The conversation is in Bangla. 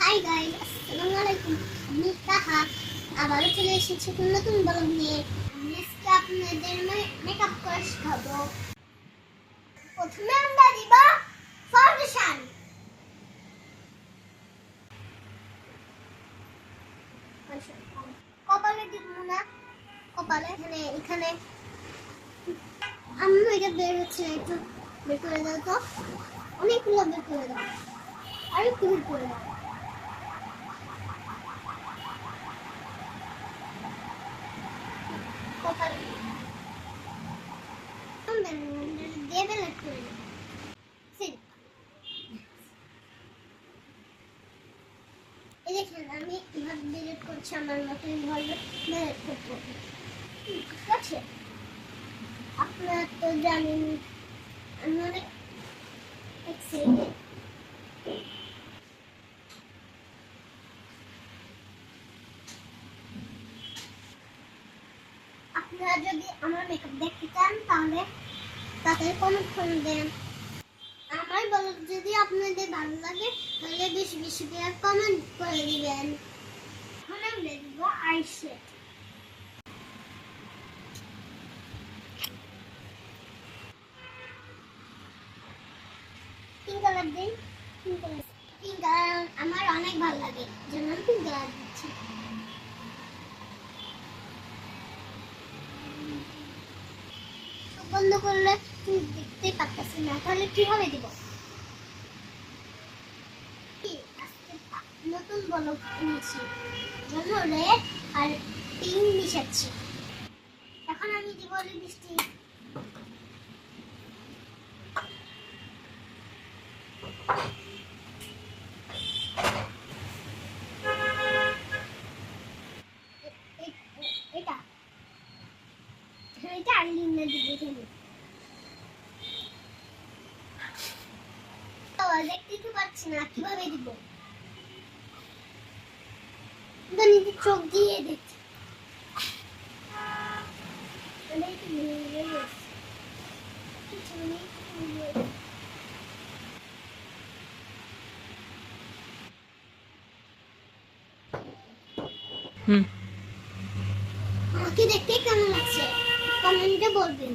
হাই গাইস, আসসালামু আলাইকুম। আমি তাহা আবারও চলে এসেছি নতুন ব্লগ নিয়ে। আমি আজকে আপনাদের মেকআপ করা শেখাবো। প্রথমে আমরা দিব ফাউন্ডেশন। কপালে দিব না, কপালে এখানে আমি এটা বের হচ্ছে, একটু বের করে দাও তো। অনেকগুলো বের করে দাও, আর একটু বের করে দাও। কপালে আমি এভাবে ডিলিট করছি, আমার মতো এইভাবে ডিলিট করবো। ঠিক আছে, আপনারা তো জানেন আমি অনেক এক্সাইটেড। আপনারা যদি আমার মেকআপ দেখতে চান তাহলে তাড়াতাড়ি কমেন্ট করে দেন। আমার ব্লগ যদি আপনাদের ভালো লাগে তাহলে বেশি বেশি করে কমেন্ট করে দিবেন। এখন আমরা দিব আইশ্যাডো। পিঙ্ক কালার দিন, পিঙ্ক কালার আমার অনেক ভালো লাগে, যেন আমি পিঙ্ক কালার দিচ্ছি। বন্ধ করলে তুমি দেখতে পাচ্ছি না, তাহলে কিভাবে দিব? নতুন ব্লগ নিয়েছি, জন্য রেড আর পিঙ্ক মিশাচ্ছি। এখন আমি দিব লিপস্টিক। এটা এটা আইলাইনার দিব এখানে। দেখতে পাচ্ছি না, কিভাবে দিব? নিজে চোখ দিয়ে দেখছি। আমাকে দেখতে কেমন লাগছে কমেন্টে বলবেন।